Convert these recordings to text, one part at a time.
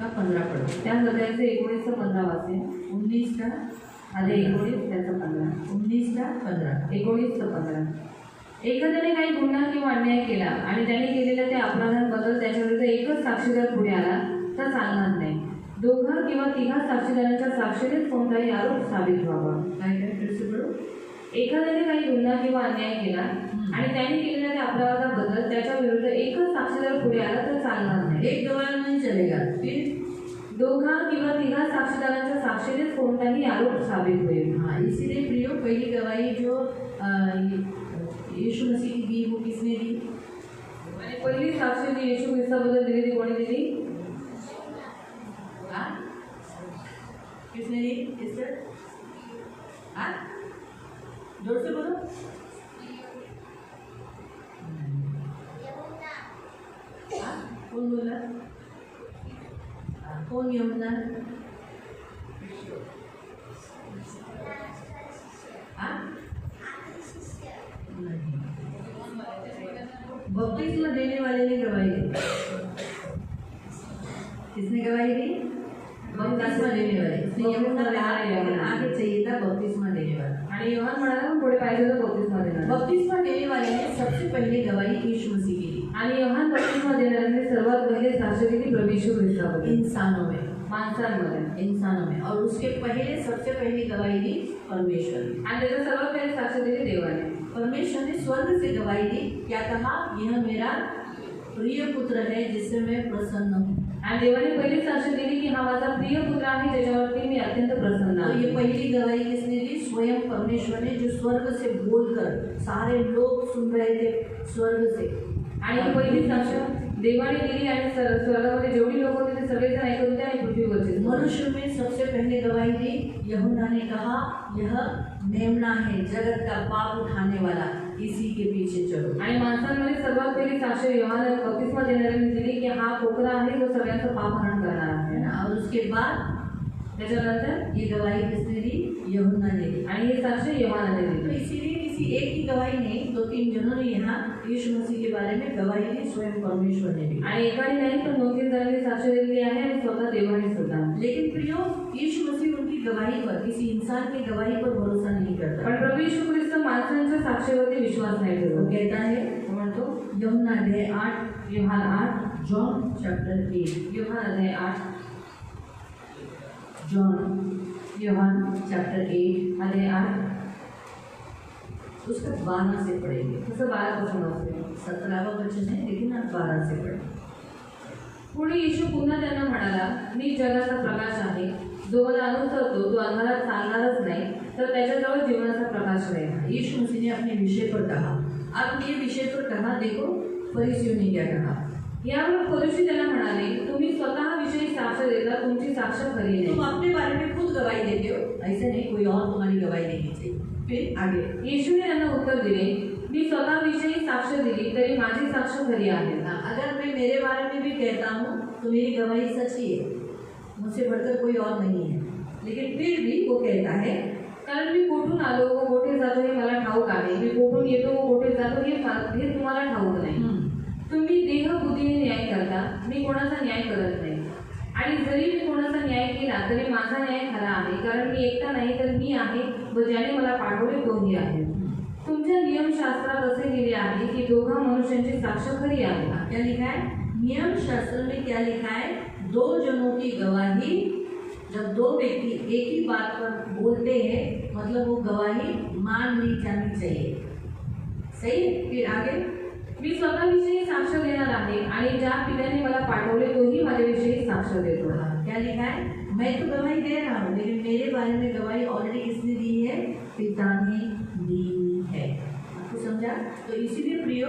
का 15 पढ़ो। त्यानंतर त्याचे 19 ते 15 वाचे. 19 का आधी 19 त्याचं 15. 19 का 15. 19 ते 15. एखाद्याने काही गुन्हा किंवा अन्याय केला आणि त्याने केलेल्या त्या अपराधांबद्दल त्याच्याविरुद्ध एकच साक्षीदार पुढे आला तर चालणार नाही. 2 किंवा 3 साक्षीदारांच्या साक्षीनेच कोणताही आरोप साबित व्हावा. काय काय फिर से पढ़ो. एखाद्याने काही गुन्हा किंवा अन्याय केला आणि त्याने केलेल्या त्या अपराधाबद्दल त्याच्या विरुद्ध एकच साक्षीदार पुढे आला तर चालणार नाही. एक गवाह नहीं चलेगा. फिर 2 किंवा 3 साक्षीदारांच्या साक्षीनेच कोणताही आरोप साबित होईल. हाँ, इसीलिए प्रियो पहली गवाही जो यीशु मसीह की दी वो किसने दी? आणि पहिली साक्षी जी येशू ख्रिस्ताबद्दल दिली ती कोणी दिली? हाँ? किसने दी? किसने? हाँ? जोर से बोलो. हाँ? कौन बोला? कौन यमुना? हाँ? नहीं. बपतिस्मा देने वाले ने गवाही दी. किसने गवाही दी? बपतिस्मा देने वाले. इसने यमुना आगे चाहिए था बपतिस्मा देने वाला. आणि योहान म्हणाला पुढे पाहिजे तर बपतिस्मा देणार. बपतिस्मा देने वाले ने सबसे पहले गवाही यीशु मसीह की दी. आणि योहान बपतिस्मा देणाऱ्याने सर्वात पहिले साक्ष दिली प्रभू येशू ख्रिस्ताबद्दल. इंसानों में. माणसांमध्ये. और उसके पहले सबसे पहली गवाही दी परमेश्वर ने. आणि त्याचा सर्वात पहिले साक्ष दिली देवाने. परमेश्वर ने स्वर्ग से गवाही दी. क्या कहा? यह मेरा प्रिय पुत्र है जिससे मैं प्रसन्न हूँ. आणि देवाने पहिली साक्ष दिली की हा माझा प्रिय पुत्र आहे ज्याच्यावरती मी अत्यंत प्रसन्न तो आहे. ये पहली गवाही किसने दी? स्वयं परमेश्वर ने, जो स्वर्ग से बोलकर सारे लोग सुन रहे थे स्वर्ग से. आणि ही पहिली साक्ष देवाने दिली आणि स्वर्गामध्ये जेवढी लोक होते ते सगळेजण ऐकत होते आणि पृथ्वीवरचे. मनुष्य में सबसे पहले गवाही दी यूहन्ना ने. कहा यह मेमना है जगत का पाप उठाने वाला, इसी के पीछे चलो. आणि माणसांमध्ये सर्वात पहिली साक्ष योहान बपतिस्मा देणाऱ्याने दिली की हा कोकरा आहे जो सगळ्यांचं पाप हरण करणार आहे. है ना. और उसके बाद त्याच्यानंतर ये गवाही किसने दी? यूहन्ना ने दी. आणि ही साक्ष योहानाने तो दिली. इसीलिए किसी एक की गवाही नहीं, 2-3 जनों ने यहाँ यीशु मसीह के बारे में गवाही दी. स्वयं परमेश्वर ने दी. आणि एकाने नाही तर 2-3 जणांनी साक्ष दिलेली आहे आणि स्वतः देवाने सुद्धा. लेकिन प्रियो यीशु मसीह उनकी गवाही पर, किसी इंसान की गवाही पर भरोसा नहीं करता. पण प्रभू येशू ख्रिस्त माणसांच्या साक्षीवरती विश्वास नाही वो ठेवत. कहता है, तो म्हणतो यूहन्ना अध्याय 8, योहान 8, जॉन चैप्टर 8, योहान अध्याय 8, जॉन योहान चैप्टर 8 अध्याय 8 उसका 12 से पढ़ेंगे. तसं 12 पासून वाचूया. 17वां वचन है लेकिन आप 12 से पढ़ें. पुढे येशू पुन्हा त्यांना म्हणाला, मी जगाचा प्रकाश आहे. जो मला अनुसरतो तो अंधारात चालणारच नाही, तर त्याच्याजवळ जीवनाचा प्रकाश राहील. यीशु मसीह ने अपने विषय पर कहा. अब ये विषय पर कहा, देखो फरीसियों ने क्या कहा. यावर फरीसी त्याला म्हणाले, तुम्ही स्वतः विषयी साक्ष देता, तुमची साक्ष खरी तुम नाही. अपने बारे में खुद गवाही देते हो, ऐसे नहीं कोई और तुम्हारी गवाही देनी चाहिए. फिर आगे येशूने त्यांना उत्तर दिले, मी स्वतः विषयी साक्ष दिली तरी माझी साक्ष खरी आहे. अगर मैं मेरे बारे में भी कहता हूँ तो मेरी गवाही सच्ची है, मुझसे बढ़कर कोई और नहीं है. लेकिन फिर भी वो कहता है, कारण मी कुठून आलो व कोठे जातो हे मला ठाऊक आहे. मी कुठून येतो व कोठे जातो हे तुम्हाला ठाऊक नाही. तुम्ही देहबुद्धीने न्याय करता, मी कोणाचा न्याय करत नाही. आणि जरी मी कोणाचा न्याय केला तरी माझा न्याय खरा आहे, कारण मी एकटा नाही तर मी आहे व ज्याने मला पाठवले तोही आहे. तुमच्या नियमशास्त्रात असे लिहिले आहे की दोघा मनुष्यांची साक्ष खरी आहे. क्या लिखा है? नियम शास्त्र में क्या लिखा है? 2 जनों की गवाही, जब 2 व्यक्ति एक ही बात पर बोलते हैं मतलब वो गवाही मान ली जानी चाहिए. सही है. फिर आगे मी स्वतःविषयी साक्ष देणार आहे आणि ज्या पित्याने मला पाठवले तोही माझ्याविषयी साक्ष देतो. क्या लिखा है? मैं तो गवाही दे रहा हूँ लेकिन मेरे बारे में गवाही ऑलरेडी किसने दी है? पिता ने दी है. आपको समझा? तो इसीलिए प्रियो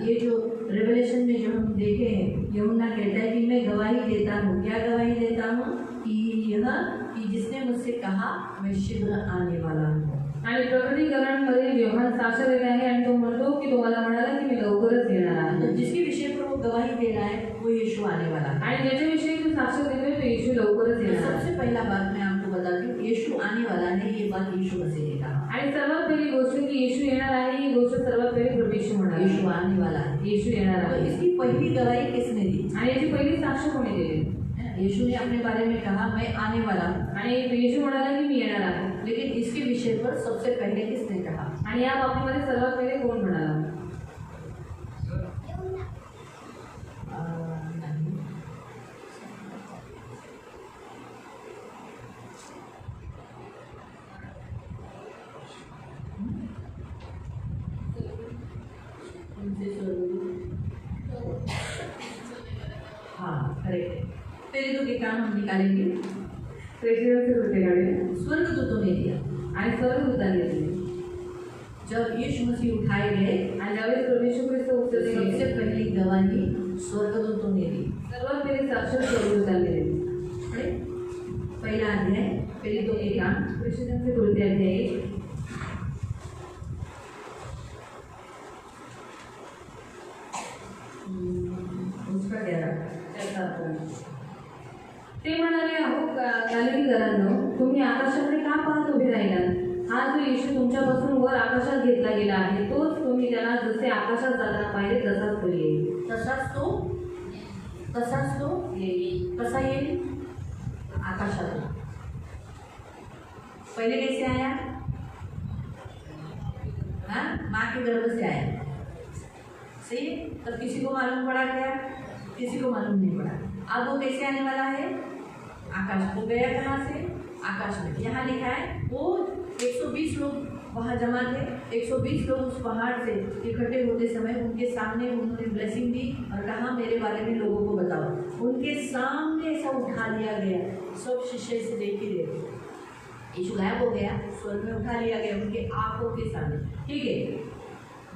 ये जो रेवलेशन में जो हम देखे हैं, यूहन्ना कहता है कि मैं गवाही देता हूँ. क्या गवाही देता हूँ? कि जिसने मुझसे कहा मैं शीघ्र आने वाला हूँ. आणि प्रकटीकरणमध्ये योहान साक्ष देत आहे आणि तो म्हणतो की तो मला म्हणाला की मी लवकरच येणार आहे. तो जिसके विषय पर वो गवाही दे रहा है वो यीशु आने वाला है. आणि ज्याच्याविषयी तू साक्ष देतोय तो येशू लवकरच येणार आहे. सबसे पहला बात मैं आपको बताती हूँ, यीशु आने वाला है, ये बात यीशु मसीह ने कहा. आणि सर्वात पहिली गोष्ट की येशू येणार आहे, ही गोष्ट सर्वात पहिली प्रभू येशू म्हणाला. यीशु आने वाला है. येशू येणार तो आहे. इसकी पहली गवाही किसने दी? आणि याची पहिली साक्ष कोणी दिली? यीशु ने अपने बारे में कहा मैं आने वाला हूँ, आणि येशू म्हणाला की मी येणार आहे. लेकिन इसके विषय पर सबसे पहले किसने कहा? आणि या बाबतीमध्ये सर्वात पहिले कोण म्हणाला? नहीं. हाँ करेक्ट. पहले तो के काम हम निकालेंगे. प्रेषितांचे कृत्याकडे स्वर्गदूतों ने दिया. आणि स्वर्गदूतांनी दिले. जब यीशु मसीह उठाए गए, आणि ज्यावेळेस प्रभू येशू ख्रिस्त उचलले सबसे गेले, पहली गवाही स्वर्गदूतों ने दी. सर्वात पहिले साक्षात स्वर्गदूतांनी दिले. पढ़े? पहला अध्याय, पहले तो के काम. प्रेषितांचे कृत्य अध्याय 1. उसका क्या रहा? त्याचा अर्थ. ते म्हणाले, अहो गालिलीकरांनो, तुम्ही आकाशाकडे का पाहत उभे राहिलात? हा जो येशू तुमच्यापासून वर आकाशात घेतला गेला आहे, तोच तुम्ही त्याला जसे आकाशात जाताना पाहिले तसाच तो येईल. तसाच तो येईल. कसा येईल? आकाशातून. पहले कैसे आया? हाँ, माँ के गर्भ से आया. सही है? तब किसी को मालूम पड़ा क्या? किसी को मालूम नहीं पड़ा. अब वो कैसे आने वाला है? आकाश. वो गया कहाँ से? आकाश में. यहाँ लिखा है वो 120 लोग वहाँ जमा थे. 120 लोग उस पहाड़ से इकट्ठे होते समय उनके सामने उन्होंने ब्लेसिंग दी और कहा मेरे बारे में लोगों को बताओ. उनके सामने ऐसा उठा लिया गया. सब शिष्य से देख ही रहे. यीशु गायब हो गया, स्वर्ग में उठा लिया गया उनके आंखों के सामने. ठीक है.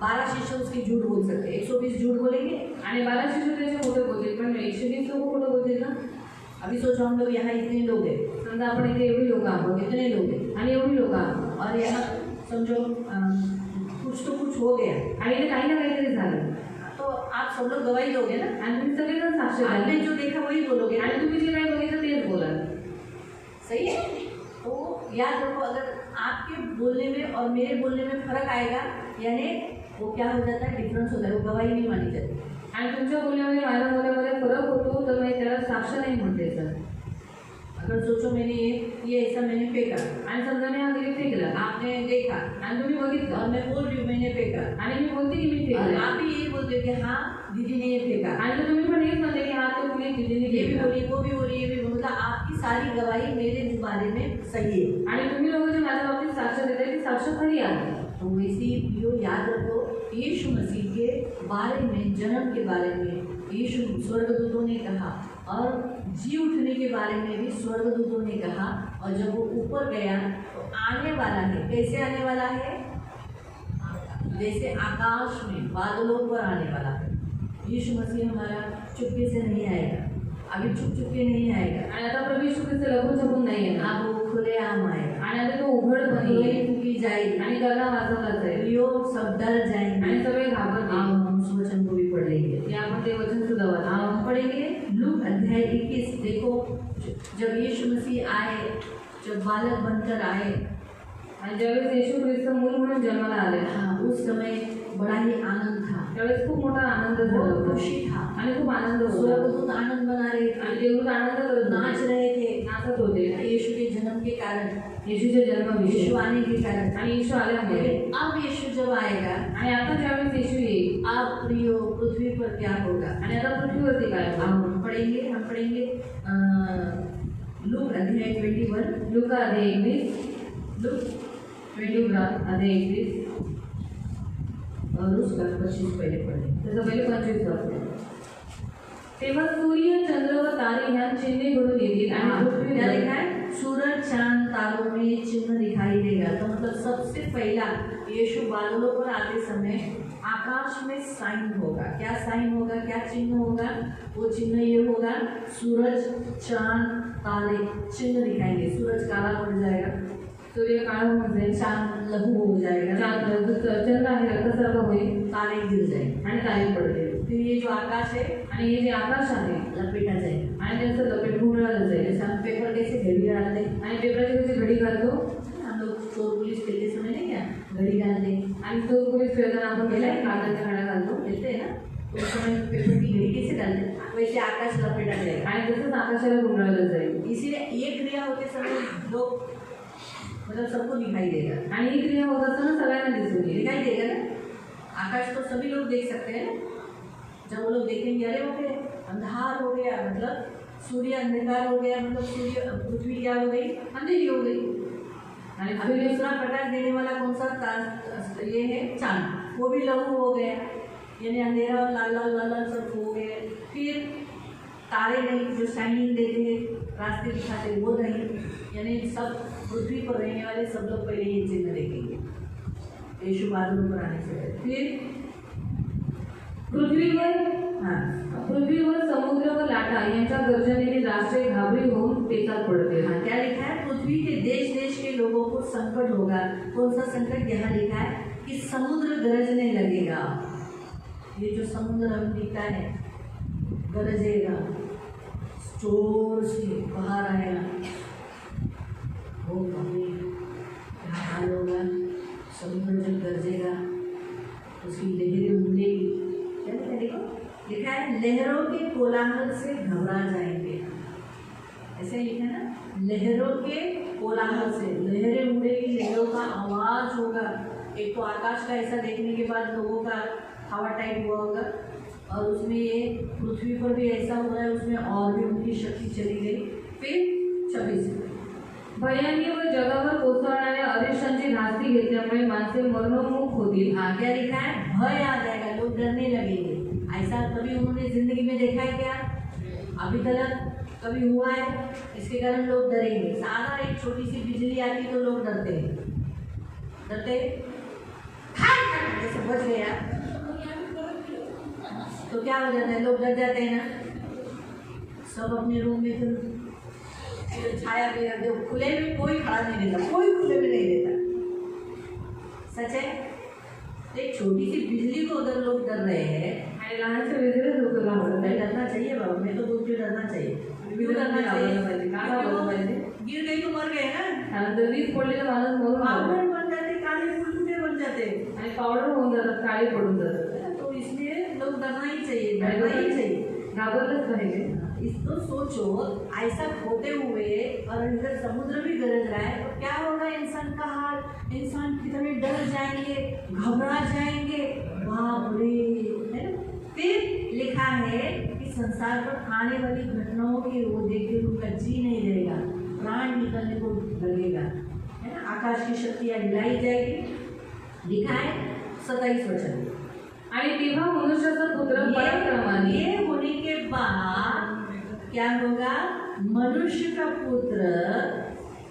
12 शिष्य उसकी झूठ बोल सकते हैं. 120 झूठ बोलेंगे. आणि 12 शिशु त्याचे खोटं बोलतील, पण 120 लोक खोटं बोलतील ना. अभी सोचो हम लोग यहाँ इतने लोग हैं. समजा आपण इथे एवढी लोक आहोत इतने लोग हैं आणि एवढी लोक आहोत और यहाँ समझो कुछ तो कुछ हो गया आणि इथे काही ना काहीतरी झालं, तो आप सब लोग गवाही दोगे ना. आणि तुम्ही सगळेजण साक्ष आपने द्याल जो देखा वही बोलोगे आणि तुम्ही जे काही बघितलं तेच बोलाल. सही है. तो याद रखो अगर आपके बोलने में और मेरे बोलने में फर्क आएगा यानी वो क्या हो जाता है? डिफरेंस होता है. वो गवाही नहीं मानी जाती. आणि तुमच्या बोलण्यामध्ये माझ्या बोलण्यामध्ये फरक होतो तर मग त्याला साक्ष नाही म्हणते सर. अगर सोचो मैंने ये ऐसा मैंने फेंका आणि समजा मी हा घरी फेकला आपने देखा आणि तुम्ही बघितलं और मैं बोल रही हूँ मैंने फेंका आणि मी बोलते की मी और फेकला आप भी यही बोलते हो कि हाँ दीदी ने ये फेंका. आणि तो तुम्ही पण हेच म्हणते की हा तो कुणी दिदीने ये भी फेकला बोली वो भी बोली ये भी बोली. मतलब आपकी सारी गवाही मेरे बारे में सही है. आणि तुम्ही लोक जे माझ्या बाबतीत साक्ष देताय ती साक्ष खरी आहे. तो वैसे ही यो याद रखो यीशु मसीह के बारे में, जन्म के बारे में यीशु स्वर्गदूतों ने कहा और जी उठने के बारे में भी स्वर्गदूतों ने कहा. और जब वो ऊपर गया तो आने वाला है. कैसे आने वाला है? जैसे आकाश में बादलों पर आने वाला है. यीशु मसीह हमारा चुपके से नहीं आएगा. अभी चुप चुपके नहीं आएगा. आणि आता प्रभू येशू ख्रिस्त लपून छपून नाही येणार अब वो खुलेआम आएगा. आणि आता तो उघडपणे वही येईल फूकी जाएगी आणि गला वाजवला जाईल लोग सब डर जाएंगे. आणि सगळे घाबरतील. आओ हम उस वचन को भी पढ़ लेंगे. हे आपण ते वचन सुद्धा वाचू. हम पढ़ेंगे लूक अध्याय 21. देखो जब यीशु मसीह आए, जब बालक बनकर आए, आणि ज्यावेळेस येशू ख्रिस्त मूल म्हणून जन्माला आले हाँ उस समय बड़ा ही आनंद था. त्यावेळेस खूप मोठा आनंद झाला बहुत होता खुशी था. आणि खूप आनंद होता स्वर्गदूत आनंद मना रहे आणि थे, देवदूत आनंद करत नाच होते, रहे थे नाचत होते यीशु के जन्म के कारण, येशूच्या जन्माविषयी यीशु आने के कारण. आणि येशू आल्यामुळे. लेकिन अब यीशु जब आएगा आणि आता ज्यावेळेस येशू येईल अब प्रियो पृथ्वी पर क्या होगा? आणि आता पृथ्वीवरती काय होईल? हम पढ़ेंगे लूक अध्याय 21. लुका अध्याय 21. लूक लुका अध्याय 21 और उसका 25 पहले पढ़े. त्याचं पहिले 25 वाचलं. तेव्हा सूर्य चंद्र व तारे ह्या चिन्हे घडून येतील आणि पृथ्वी क्या लिखा है? सूरज चांद तारों में चिन्ह दिखाई देगा. तो मतलब सबसे पहला यीशु बादलों पर आते समय आकाश में साइन होगा. क्या साइन होगा? क्या चिन्ह होगा? वो चिन्ह ये होगा सूरज चांद तारे चिन्ह दिखाएंगे. सूरज काला पड़ जाएगा, सूर्य काळा होऊन जाईल, चांद लघु हो जाएगा, चंद्र आहे रक्तसारखा होईल तारे गिर जाएंगे आणि तारे पडतील. फिर ये जो आकाश है आणि हे जे आकाश आहे लपेटा जाएगा. आणि त्याचं लपेट घुमळलं जाईल. जैसे हम पेपर कैसे घड़ी डालते हैं, आणि पेपराची कशी घडी घालतो हम लोग चोर पुलिस खेलते समय नहीं क्या घड़ी डालते हैं, आणि तो पोलीस खेळताना आपण गेलाय कागदाच्या घड्या घालतो. खेलते हैं ना. तो उस समय पेपर की घड़ी कैसे डालते हैं? वैसे आकाश लपेटा जाएगा। आणि तसंच आकाशाला गुंडाळलं जाईल। इसीलिए ये क्रिया होते समय लोग मतलब सबको दिखाई देगा। आणि ही क्रिया होत असताना सगळ्यांना दिसून येईल। दिखाई देगा ना, आकाश तो सभी लोग देख सकते हैं। जब वो लोग देखेंगे अरे हो गया अंधार हो गया, मतलब सूर्य अंधकार हो गया, मतलब सूर्य पृथ्वी क्या हो गई, अंधेरी हो गई। आणि अभी दूसरा प्रकाश देने वाला कौन सा ये है, चांद, वो भी लघु हो गया, यानी अंधेरा और लाल लाल लाल लाल सब हो गए। फिर तारे नहीं जो शाइनिंग देते हैं रास्ते दिखाते वो नहीं, यानी सब पृथ्वी पर रहने वाले सब लोग पहले ये चिन्ह देखेंगे यीशु बादलों पर आने से पहले। फिर पृथ्वीवर समुद्र व लाटा यांच्या गर्जनेने राष्ट्रे घाबरी होऊन पेचात पडते। हाँ, क्या लिखा है, पृथ्वी के देश देश के लोगों को संकट होगा। कौन सा संकट, यहाँ लिखा है कि समुद्र गरजने लगेगा। ये जो समुद्र हमें दिखता है गरजेगा, जोर से बाहर आएगा, वो क्या हाल होगा। समुद्र जब गरजेगा उसकी लहरें उमड़ेगी। क्या लिखा, देखो लिखा है लहरों के कोलाहल से घबरा जाएंगे। ऐसे लिखा है ना, लहरों के कोलाहल से, लहरें उड़ेगी, लहरों का आवाज होगा। एक तो आकाश का ऐसा देखने के बाद लोगों का हवा टाइप हुआ होगा, और उसमें ये पृथ्वी पर भी ऐसा हो रहा है, उसमें और भी उनकी शक्ती चली गई। फिर 26 भयानी व जगावर कोसळणाऱ्या अरिष्टांची धास्ती घेतल्यामुळे माणसे मरणोन्मुख होतील। हाँ, क्या लिखा है, भय आ जाएगा, लोग डरने लगेंगे। ऐसा कभी उन्होंने जिंदगी में देखा है क्या, अभी तक कभी हुआ है? इसके कारण लोग डरेंगे। सारा एक छोटी सी बिजली आती तो लोग डरते हैं, डरते जैसे बच गया तो क्या हो जाता है, लोग डर जाते हैं ना। सब अपने रूम में फिर छाया भी रख दो, खुले में कोई खड़ा नहीं रहता, कोई खुले में नहीं रहता। सच है, एक छोटी सी बिजली को अगर लोग डर रहे हैं, लहान से वेगळे लोक नहीं डरना चाहिए बाबा, मैं तो बोलती हूँ डरना चाहिए। क्यों डरना चाहिए, गिर गई तो मर गए ना, जर वीज पडली तर माणूस मरून पावडर बन जाते, काले फुलफुले बन जाते आणि पावडर होऊन जातात, काळे पडून जातात। तो इसलिए लोग डरना ही चाहिए, डरना ही चाहिए, घाबरलंच पाहिजे। इसको सोचो, ऐसा होते हुए और इधर समुद्र भी गरज रहा है तो क्या होगा इंसान का हाल, इंसान कितने डर जाएंगे, घबरा जाएंगे, बाप रे, है ना। फिर लिखा है कि संसार पर आने वाली घटनाओं की वो देखते हुए उनका जी नहीं रहेगा, प्राण निकलने को लगेगा, है ना। आकाश की शक्तियाँ हिलाई जाएगी। लिखा है 27 वचन, आणि तेव्हा मनुष्याचा पुत्र पराक्रमाने, ये होने के बाद क्या होगा, मनुष्य का पुत्र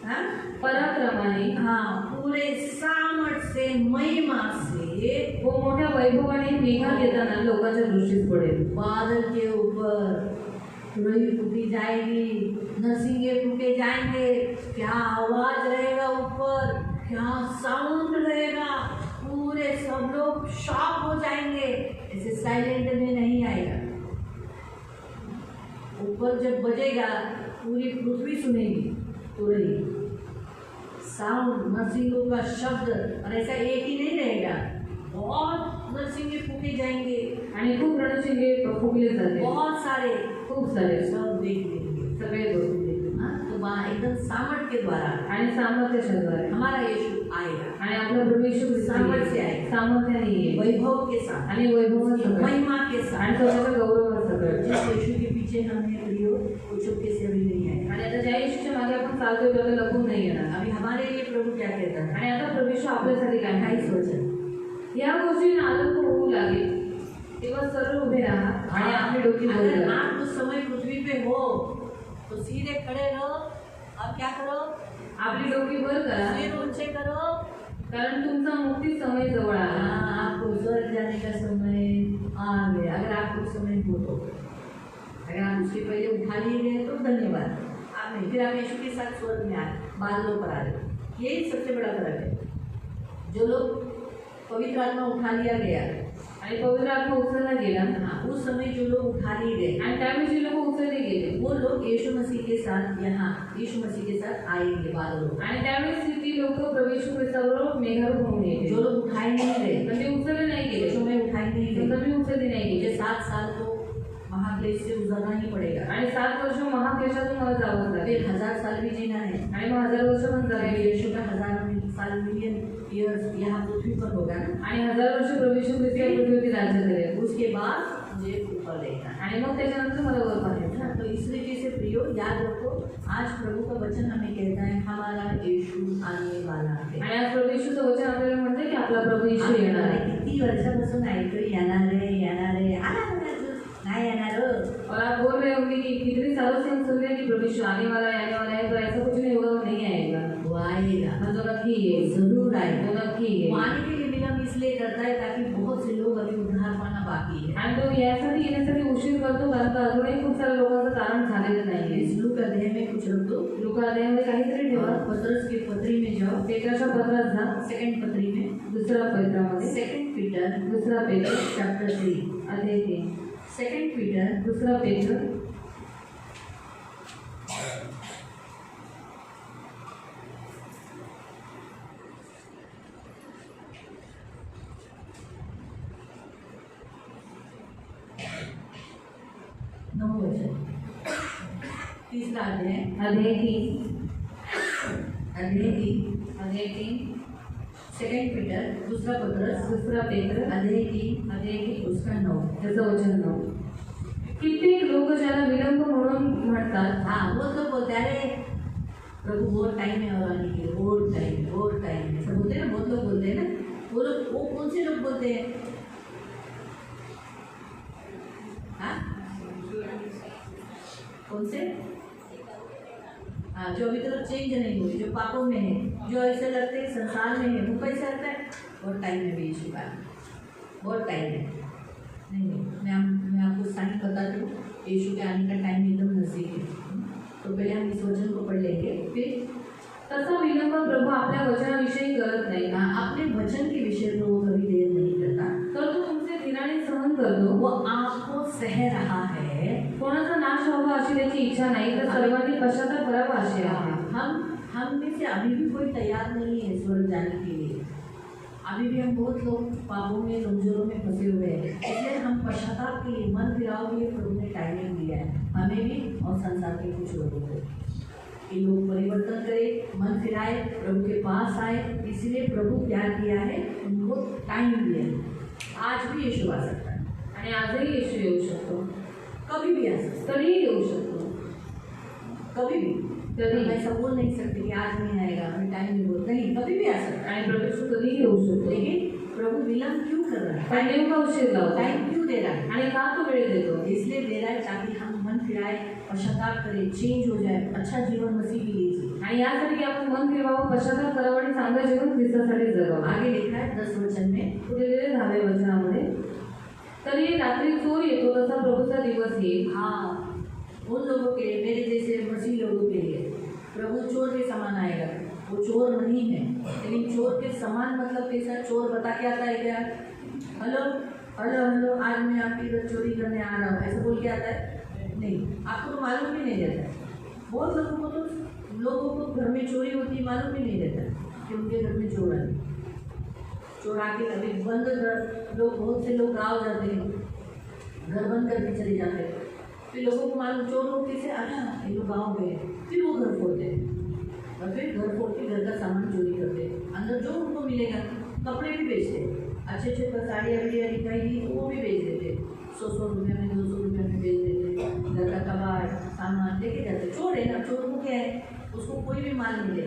हाँ पराक्रमाने, हाँ पूरे सामर्थ से, महिमा से, वो मोठ्या वैभवाने मेघात येताना लोकांच्या दृष्टीस पडेल। बादल के ऊपर तुरही फूटी जाएगी, नरसिंगे फूटे जाएंगे, क्या आवाज रहेगा ऊपर, क्या साउंड रहेगा, पूरे सब लोग शॉक हो जाएंगे। ऐसे साइलेंट में नहीं आएगा, ऊपर जब बजेगा पूरी पृथ्वी सुनेगी, तुरही साउंड, नरसिंगों का शब्द, और ऐसा एक ही नहीं रहेगा, बहुत नरसिंगे फूके जाएंगे आणि खूप रणशिंगे फुकले जाते, बहुत सारे, खूप सारे, सब देख लेंगे, सगळे लोक देतील। हाँ, तो एकदम सामर्थ के द्वारा आणि सामर्थ्याच्या द्वारे हमारा यीशु आएगा, आणि आपला प्रभू येशू ख्रिस्त सामर्थ्य से आएगा, सामर्थ्याने येईल, वैभव के साथ, आणि वैभवासकट, महिमा के साथ, आणि स्वतःच्या गौरवासकट। जिस यीशु के पीछे हमने प्रियो वो चुपके से अभी नहीं आएगा। आणि आता ज्या येशूच्या मागे आपण चालतोय तो लपून नाही येणार। अभी हमारे लिए प्रभु क्या कहता है, आणि आता प्रभू येशू आपल्यासाठी काय म्हणतो? 28 वचन, या गोष्टीने आनंद होऊ लागेल तेव्हा सरळ उभे राहा आणि आपली डोकी वर अगर करा। आप उस समय पृथ्वी पे हो तो सीधे खड़े रहो और क्या करो, आपली डोकी वर करा, सिर ऊंचे करो, कारण तुमचा मुक्ती समय जवळ आला। आपको स्वर्ग जाने का समय आ गया। अगर आपको समय हो तो, अगर आप उसके पहले उठा लिए गए तो धन्यवाद, आप नहीं, फिर आप यीशु के साथ स्वर्ग में आए, बादलों पर आ गए। यही सबसे बड़ा फर्क है। जो लोग पवित्र आत्मा उठा लिया गया, आणि पवित्र आत्मा उचलला गेला, हाँ, उस समय जो लोग उठा लिए गए आणि त्यावेळी जे लोक उचलले गेले वो लोग यीशु मसीह के साथ यहाँ यीशु मसीह के साथ आएंगे बादलों में। आणि त्यावेळेस ती लोक प्रभू येशू ख्रिस्ताबरोबर मेघावर होऊन येते। जो लोग उठाए नहीं गए, म्हणजे उचलले नाही गेले, जो मैं उठाए नहीं समजा गए, मी उचलले नाही गेले, मुझे 7 साल तो महाक्लेश से गुजरना ही पड़ेगा। आणि 7 वर्ष महाक्लेशातून मला जावं लागेल फिर 1000 साल भी जीना है। आणि मग 1000 वर्ष पण अगर जगायचे यीशु का 1000 साल मिलियन ईयर्स यहाँ पृथ्वी पर होगा ना, आणि 1000 वर्ष प्रभू यीशु ख्रिस्त या पृथ्वीवरती राज्य करेल उसके बाद मुझे ऊपर देखना है। आणि मग त्याच्यानंतर मला वर पाहायचं तो इस रीति से प्रियो याद रखो, आज प्रभु का वचन हमें कहता है हमारा यीशु आने वाला है। आणि आज प्रभू यीशुचं वचन आपल्याला म्हणते की आपला प्रभू यीशु येणार आहे। किती वर्षापासून ऐकतोय येणार आहे येणार आहे, आला नाही येणार हो। और आप बोल रहे होंगे कि कितने सालों से हम सुन रहे हैं कि प्रभु यीशु आने वाला है, पर ऐसा कुछ नहीं होगा, वो नहीं आएगा। वो आएगा, मतलब नक्की है, जरूर आएगा, तो नक्की है। वो आने के लिए विलंब इसलिए करता है ताकि बहुत से लोग अभी उद्धार पाना बाकी है। आणि तो यासाठी येण्यासाठी उशीर करतो कारण का अजूनही खूप साऱ्या लोकांचं कारण झालेलं नाही इस लूका अध्याय में कुछ रख दो, लूका अध्यायामध्ये काहीतरी ठेवा। पत्रस की पत्री में जाओ, पेत्राच्या पत्रात जा, सेकंड पत्री में, दुसरा पेत्रामध्ये, सेकंड पीटर, दुसरा पेत्र चैप्टर 3, अध्याय 3, सेकंड पीटर, दुसरा पेत्र, तीसरा अध्याय, अध्याय 3, अध्याय 3, सेकंड पीटर, दूसरा पत्रस, दुसरा पेत्र, अध्याय 3, उसका 9, त्याचं वचन 9। कित्येक लोक ज्याला विलंब म्हणून म्हणतात, हाँ वो तो बोलते हैं अरे प्रभु बहुत टाइम है और आने के लिए, बहुत टाइम है, सब बोलते हैं ना, बहुत लोग बोलते हैं ना। वो लोग, वो कौन से लोग बोलते हैं? हाँ कौन से? हाँ जो अभी तक चेंज नहीं हुए, जो पापों में है, जो ऐसे लगते हैं संसार में है, वो कैसे लगता है बहुत टाइम है यीशु का, बहुत टाइम है। नहीं मैं आपको साइन बता दूँ, यीशु के आने का टाइम एकदम नज़दीक है। तो पहले हम इस वचन को पढ़ लेंगे, फिर तसा विलंब प्रभू आपल्या वचनाविषयी करत नाही, अपने वचन के विषय में वो कभी देर नहीं करता, तर तो तुमचे धीराने सहन करतो। वो आपको सह रहा है। कोणाचा नाश व्हावा अशी त्याची इच्छा नाही, तर सर्वांनी पश्चाताप करावा अशी आहे। हम में से अभी भी कोई तैयार नहीं है स्वर्ग जाने के लिए। अभी भी हम बहुत लोग पापों में, कमजोरों में फंसे हुए हैं, इसलिए हम पश्चाताप के लिए, मन फिराव के लिए प्रभु ने टाइमिंग दिया है हमें भी और संसार के कुछ लोगों को, कि लोग परिवर्तन करें, मन फिराए, प्रभु के पास आए। इसलिए प्रभु क्या किया है, उनको टाइम दिया है। आज भी यीशु आ सकता है आणि आजही येशू येऊ शकतो, कभी भी आ सकता है, कधीही येऊ शकतो, कभी भी। कधी मैं ऐसा बोल नहीं सकती कि आज नहीं आएगा, अभी टाइम नहीं बोलता, नहीं, कभी भी आ सकता है। आणि प्रभू येशू कधीही येऊ शकतो। लेकिन प्रभु विलंब क्यों कर रहा है, पण नेमका उशीर लावतो टाइम क्यों दे रहा है? आणि का तो वेळ देतो? इसलिए दे रहा है ताकि हम मन फिराए, पश्चाताप करें, चेंज हो जाए, अच्छा जीवन मसीह के लिए जिए। आणि यासाठी की आपण मन फिरवावं, पश्चाताप करावं आणि चांगलं जीवन ख्रिस्तासाठी जगावं। आगे लिखा है 10 वचन में, पुढे दिलेल्या 10व्या वचनामध्ये, तरी रात्री चोर येतो तसा प्रभूचा दिवस येईल। हाँ उन लोगों के लिए, मेरे जैसे मसीह लोगों के लिए प्रभु चोर के समान आएगा। वो चोर नहीं है, लेकिन चोर के समान मतलब कैसा? चोर बता के आता है क्या, हेलो हेलो हेलो आज मैं आपकी घर चोरी करने आ रहा हूँ, ऐसा बोल के आता है? नहीं, आपको तो मालूम भी नहीं रहता है। बहुत लोगों को घर में चोरी होती है, मालूम भी नहीं रहता कि उनके घर में चोर है। चोर आके कभी बंद घर, लोग, बहुत से लोग गाँव जाते हैं, घर बंद करके चले जाते हैं, फिर लोगों को मालूम, चोर लोग कैसे आना, ये लोग गाँव गए, फिर वो घर फोड़ते हैं और फिर घर फोड़ के घर का सामान चोरी करते हैं। अंदर जो उनको मिलेगा, कपड़े भी बेचते हैं, अच्छे साड़ियाँ वड़ियाँ दिखाई तो वो भी बेच देते, 100 रुपये में, 200 रुपये में बेच देते, घर का कबाड़ सामान लेके जाते। चोर है ना, चोर को क्या है, उसको कोई भी माल मिले,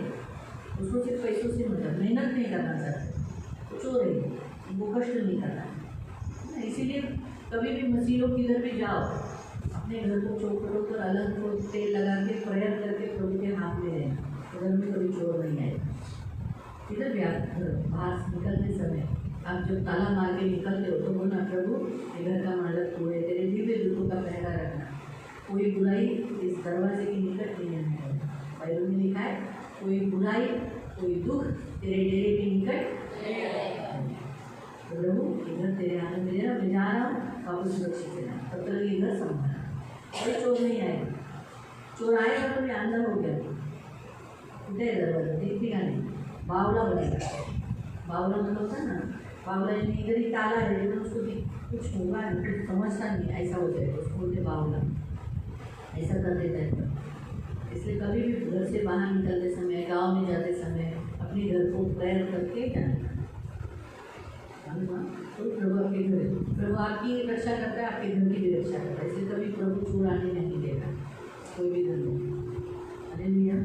उसको सिर्फ पैसों से मतलब मेहनत नहीं करना चाहते, चोर है, वो कष्ट नहीं करना। इसीलिए कभी भी मसीहों किधर भी जाओ, अपने घर को चौकटों पर अलग को तेल लगा के प्रेयर करके प्रभु के हाथ में रहना, घर में कभी चोर नहीं आएगा। किधर भी आप बाहर निकलते समय आप जब ताला मार के निकलते हो तो बोलना, प्रभु ये घर का मालक तू है, तेरे दिव्य दूतों का पहरा रखना, कोई बुराई इस दरवाजे के निकट नहीं आने देना। बाइबल में लिखा है, कोई बुराई, कोई दुख तेरे डेरे के निकट। तो प्रभु ये घर तेरे हाथ में देना, मैं जा रहा हूँ, वापस सुरक्षित देना, तब तक ये घर संभालना, कोई चोर नहीं आएगा। चोर आएगा तो मैं अंदर हो गया, उठे दरवाजा दिखेगा नहीं, बावला बनेगा। बावला मतलब होता है ना, बावला ने इधर ही ताला है, लेकिन उसको भी कुछ होगा नहीं, कुछ समझता नहीं, ऐसा हो जाएगा, उसको बोलते बावला, ऐसा कर देता है। इसलिए कभी भी घर से बाहर निकलते समय, गांव में जाते समय अपने घर को पैर करके जाना। तो प्रभु आपके घर, प्रभु आपकी रक्षा करता है, आपके घर की भी रक्षा करता है। इसलिए कभी प्रभु चोर आने नहीं देगा कोई भी घर में। हालेलुया।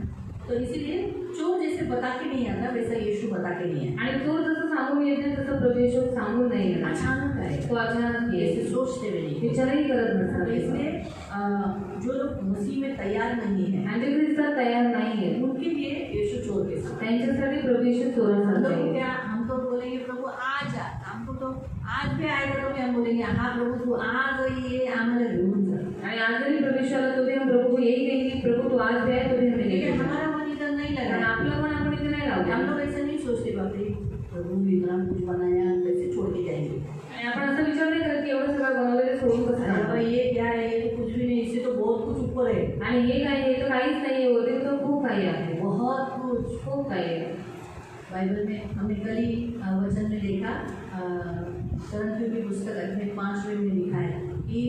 तो इसीलिए चोर जैसे बता के नहीं आता, वैसा यीशु बता के नहीं है। आणि चोर जसं सांगून येत नाही तसं प्रभू येशू सांगून नाही येणार. अचानक है, तो अचानक ऐसे येईल. सोचते हुए नहीं। विचारही करत तो नसतात. इसलिए जो लोग मसीह में तैयार नहीं है, अंत्यख्रिस्तात तयार नाहीये, उनके लिए यीशु चोर के साथ। त्यांच्यासाठी प्रभू येशू चोरासारखा आहे. क्या हम तो बोलेंगे प्रभु आज आ, हमको तो आज भी आएगा तो भी हम बोलेंगे हाँ प्रभु तू आज ये आम्हाला घेऊन जा। आणि आज जरी प्रवेशाला तो भी हम प्रभु को यही कहेंगे, प्रभु तो आज भी आए तो भी हमें लेके लेकिन चलो. हमारा मन इधर नहीं लगा कारण है। आपलं पण आपण इथे नाही हम लावलं. लोग ऐसा नहीं सोचते बाप रे प्रभु इतना कुछ बनाया कैसे छोड़ के जाएंगे। आणि आपण असं विचार नाही करत की एवढं सगळं बनवलेलं सोडून कसं अरे बाबा जाणार. ये क्या है, ये तो कुछ भी नहीं, इससे तो बहुत कुछ ऊपर है, आणि हे काय, हे तर काहीच नाहीये, होते तो खूप काही आहे, बहुत कुछ। खूप काही आहे. बाइबल में हमने कल ही वचन में देखा, करंथियों की पुस्तक अध्याय 5 में लिखा है कि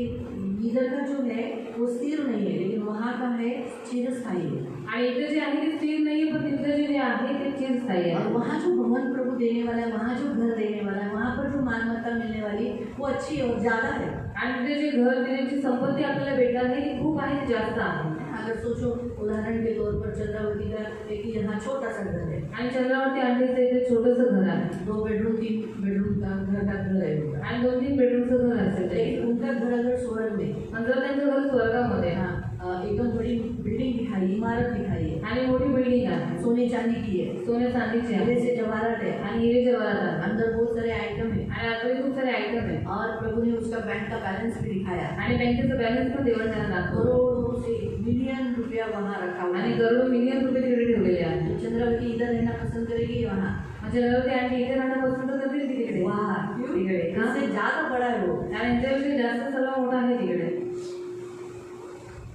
इधर का जो है वो स्थिर नहीं है, लेकिन वहाँ का है चिरस्थायी है। आणि इथं जे आहे ते स्थिर नाहीये, पण तिथलं जे आहे ते चिरस्थायी और आहे. वहाँ जो भवन प्रभु देने वाला है, वहाँ जो घर देने वाला है, वहाँ पर जो मालमत्ता मिलने वाली वो अच्छी और ज़्यादा है। आणि तिथे जे घर देण्याची संपत्ती आपल्याला भेटणार आहे ती खूप आहे, ती जास्त आहे. अगर सोचो उदाहरण के तौर पर चंद्रावती का एक यहाँ छोटा सा घर है, आणि चंद्रावरती आंटीचं इथे छोटंसं घर आहे. 2 बेडरूम 3 बेडरूम का घर है उनका। आणि 2-3 बेडरूमचं घर असेल ते. लेकिन उनका घर अगर स्वर्ग में, आणि जर त्यांचं घर स्वर्गामध्ये हाँ एकदम बड़ी बिल्डिंग दिखाई, इमारत दिखाई है, आणि मोठी बिल्डिंग आहे, सोने चांदी की है, सोने चांदीची आहे, हीरे से जवाहरात है, आणि हिरे जवाहरात आहे, अंदर बहुत सारे आइटम है, आणि आतमध्ये खूप सारे आयटम आहे. और प्रभु ने उसका बैंक का बैलेंस भी दिखाया। आणि बँकेचं बॅलन्स पण देवाने त्यांना दाखवलं. करोड़ों से मिलियन रुपया वहाँ रखा हुआ आणि है। करोडो मिलियन रुपये तिकडे ठेवलेले आहेत. तो चंद्रावती इधर रहना पसंद करेगी वहाँ? म्हणजे चंद्रावती आंटी इथे राहणं पसंत करतील की तिकडे? वाह, क्यों? तिकडे का? इससे ज्यादा बड़ा है वो। आणि यांच्याविषयी जास्त सर्व मोठा आहे तिकडे.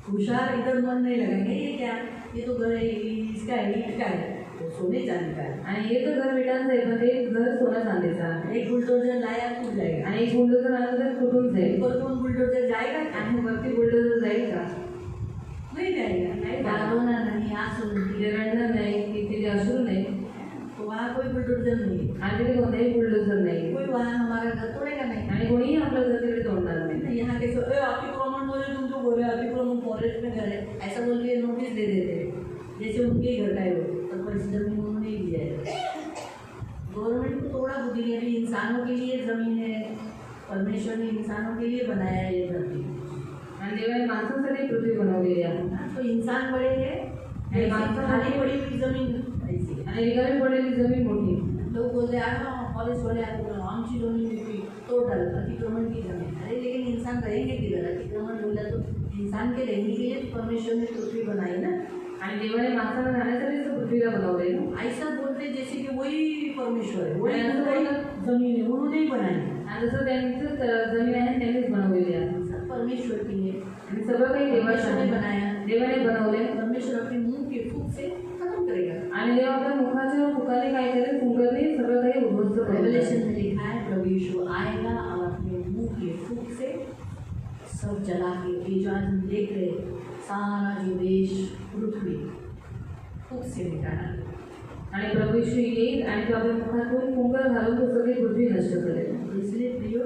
होशियार इधर मन नहीं लगाएंगे, ये क्या, ये तो घर है, इसका है, ईंट का है, तो सोने चांदी का है। आणि हे तर घर विटांचं आहे, पण ते घर सोनं चांदीचं आहे. एक बुलडोजर लाया टूट जाएगा, आणि एक बुलडोजर आलं तर फुटून जाईल. ऊपर कौन बुलडोजर जाएगा क्या? आणि वरती बुलडोजर जाईल का? नहीं जाएगा। नहीं जाएगा। रोना नहीं, आंसू नहीं, तिथे रडणं नाही, की तिथे अश्रू नाही, तो वहाँ कोई बुलडोजर नहीं है, आणि तिथे कोणताही बुलडोजर नाही, कोई वहाँ हमारा घर तोड़ेगा नहीं। आणि कोणीही आपलं घर तिकडे तोडणार नाही. यहाँ के अतिक्रमण बोले, तुम जो बोले अतिक्रमण फॉरेस्ट में घर है, ऐसा बोल के नोटिस दे देते हैं, जैसे उनके घर का है वो, तो पैसे जमीन उन्होंने ही दिया है। गवर्नमेंट को थोड़ा बुद्धि है, अभी इंसानों के लिए जमीन है, परमेश्वर ने इंसानों के लिए बनाया है ये धरती। आणि देवाने माणसांसाठी पृथ्वी बनवलेली आहे. तो इंसान बड़े हैं, ये मानता है। खाली पड़ी हुई जमीन ऐसी है। आणि रिकामी पडलेली जमीन मोठी. लोग बोलते हैं फॉरेस्ट वाले आमची जमीन विकली, तोड़ डाल, अतिक्रमण की जमीन। अरे लेकिन इंसान रहेंगे किधर? अतिक्रमण बोला तो इंसान के रहने के लिए परमेश्वर ने पृथ्वी बनाई ना। आणि देवाने माणसाला राहण्यासाठीच पृथ्वीला बनवले. ऐसा बोलते जैसे कि वही परमेश्वर है, वही ऐसा उनका ही बोलते- जमीन है, उन्होंने ही बनाई। आणि जसं त्यांचं जमीन आहे त्यांनीच बनवलेली आहे. सब परमेश्वर की है, आणि सगळं काही देवाने परमेश्वर ने बनाया। देवाने बनवले. परमेश्वर अपने मुंह के फूंक से खत्म करेगा। आणि देव आपल्या मुखाच्या फुकाने काय करेल, फुंकरने सगळं काही उद्ध्वस्त करेल. रेवलेशन में लिखा है प्रभु यीशु आएगा और अपने मुंह के फूंक से सब जला के, ये जो आज हम देख रहे सारा जो देश पृथ्वी फूंक से मिटाना। आणि प्रभू येशू येईल आणि तो आपल्या मुखातून फुंकर घालून तो सगळी पृथ्वी नष्ट करेल. तो इसलिए प्रियो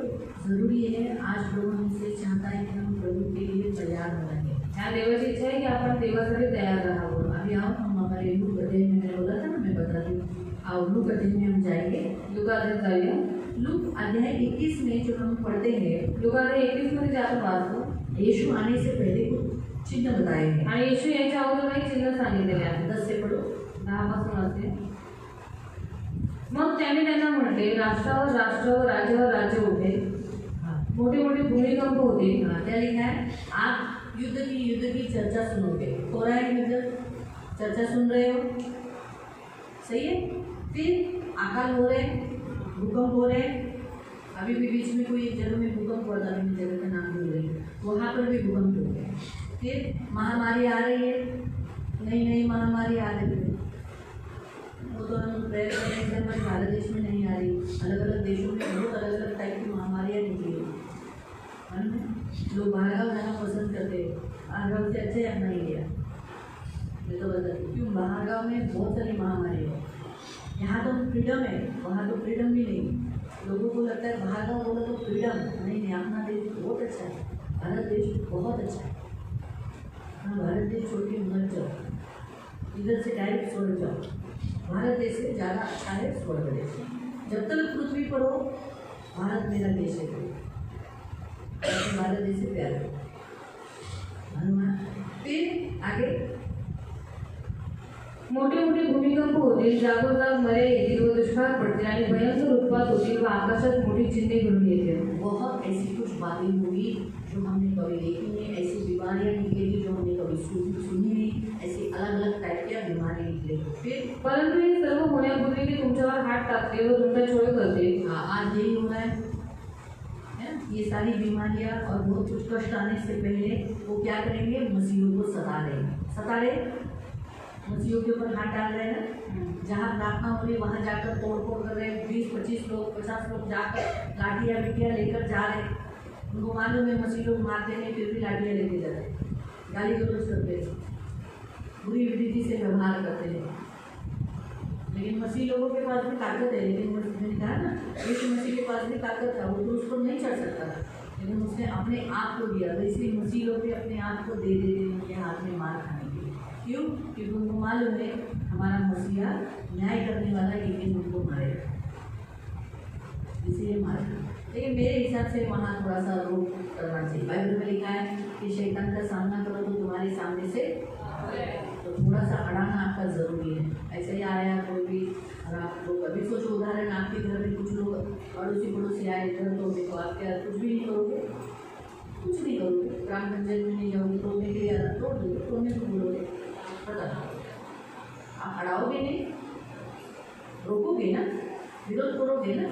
जरूरी है, आज प्रभु हमसे चाहता है कि हम प्रभु के लिए तैयार हो रहे हैं। ह्या देवाची इच्छा आहे की आपण देवासाठी तयार राहावं. अभी आओ हम हमारे लूक अध्याय में, मैंने बोला था ना, मैं बताती हूँ। आओ लूक अध्याय में हम जाएंगे। लुकादेश जाऊया. लूक अध्याय 21 में जो हम पढ़ते हैं, लुकादेश 21 मध्ये जे आपण वाचतो, यीशु आने से पहले कुछ चिन्ह बताए हैं। आणि येशू यांच्या अगोदर काही चिन्ह सांगितलेले आहेत. 10 से पढ़ो। 10 पासून वाचते. मग त्याने त्यांना म्हटले, राष्ट्रावर राष्ट्र, राज्यावर राज्य उठे, हाँ मोठे मोठे भूमिकंप होते. हाँ, क्या लिखा है? आप युद्ध की चर्चा सुनोगे। हो रहा है युद्ध, चर्चा सुन रहे हो, सही है। फिर अकाल हो रहे हैं, भूकंप हो रहे हैं। अभी भी बीच में कोई एक जगह में भूकंप हुआ था, अभी जगह का नाम भूल रही, वहाँ पर भी भूकंप हो गया। फिर महामारी आ रही है, नई नई महामारी आ रही है, वो तो हम प्रयास कर रहे हैं, हमारे भारत देश में नहीं आ रही, अलग अलग देशों में बहुत अलग अलग टाइप की महामारियाँ निकली है ना। लोग बाहर जाना पसंद करते हैं, बाहर से अच्छा है अपना इंडिया। मैं तो बताती हूँ क्यों, बाहर गाँव में बहुत सारी महामारी है, यहाँ तो फ्रीडम है, वहाँ तो फ्रीडम भी नहीं। लोगों को लगता है बाहर गाँव बोला तो फ्रीडम नहीं, अपना देश बहुत अच्छा है, भारत देश बहुत अच्छा है। हाँ, भारत देश छोड़ के मत जाओ, इधर से डायरेक्ट स्वर्ग जाओ। भारत देश से ज़्यादा अच्छा है स्वर्ग देश। जब तक पृथ्वी पर हो, भारत मेरा देश है, भारत देश से प्यार है। फिर आगे मोठे मोठे भूमिकंप होतील, जागोजाग मरे येतील व दुष्काळ पडतील आणि भयंकर उत्पात होतील व आकाशात मोठी चिन्हे घडून येतील। बहुत ऐसी कुछ बातें होगी जो हमने कभी देखी नहीं, ऐसी बीमारियां निकलेगी जो हमने कभी सुनी नहीं, ऐसी अलग अलग टाइप की बीमारियां निकलेगी। फिर परंतु हे सर्व होण्यापूर्वी ते तुमच्यावर हात टाकते व तुमचा छळ करते। आज यही हो रहा है, ये सारी बीमारियां और बहुत कुछ कष्ट आने से पहले वो क्या करेंगे, मसीहों को सता रहे, मसीहों के ऊपर हाथ डाल रहे हैं ना। जहाँ प्रार्थना हो रही है वहाँ जाकर तोड़ फोड़ कर रहे हैं, 20-25 लोग 50 लोग जाकर लाठियाँ बिटियाँ लेकर जा रहे हैं। उनको मालूम है मसीह लोग मारते नहीं, फिर भी लाठियाँ लेके जा रहे हैं, गाली गलौज करते हैं, बुरी विधि से व्यवहार करते हैं। लेकिन मसीह लोगों के पास भी ताकत है, लेकिन मैंने कहा ना, यीशु मसीह के पास भी ताकत था, वो तो उसको नहीं चढ़ सकता था, लेकिन उसने अपने आप को दिया। तो इसलिए मसीह लोग भी अपने आप को दे देते हैं उनके हाथ में मार खाने के लिए। क्यों? क्योंकि उनको मालूम है हमारा मसीहा न्याय करने वाला एक दिन उनको मारेगा, इसलिए मारेगा। लेकिन मेरे हिसाब से वहाँ थोड़ा सा रोक करना चाहिए। बाइबल में लिखा है कि शैतान का सामना करो तो तुम्हारे सामने से, तो थोड़ा सा अड़ाना आपका ज़रूरी है। ऐसे ही आया कोई भी, और आप लोग कभी सोचो, उदाहरण आपके घर में कुछ लोग पड़ोसी आए इधर, तो देखो आप क्या कुछ भी नहीं करोगे, कुछ नहीं करोगे, ग्राम पंचायत में नहीं जाओगे, तोड़ने के लिए आना तोड़ दोगे, तोड़ने को बोलोगे, पता आप अड़ाओगे नहीं, रोकोगे ना, विरोध करोगे ना,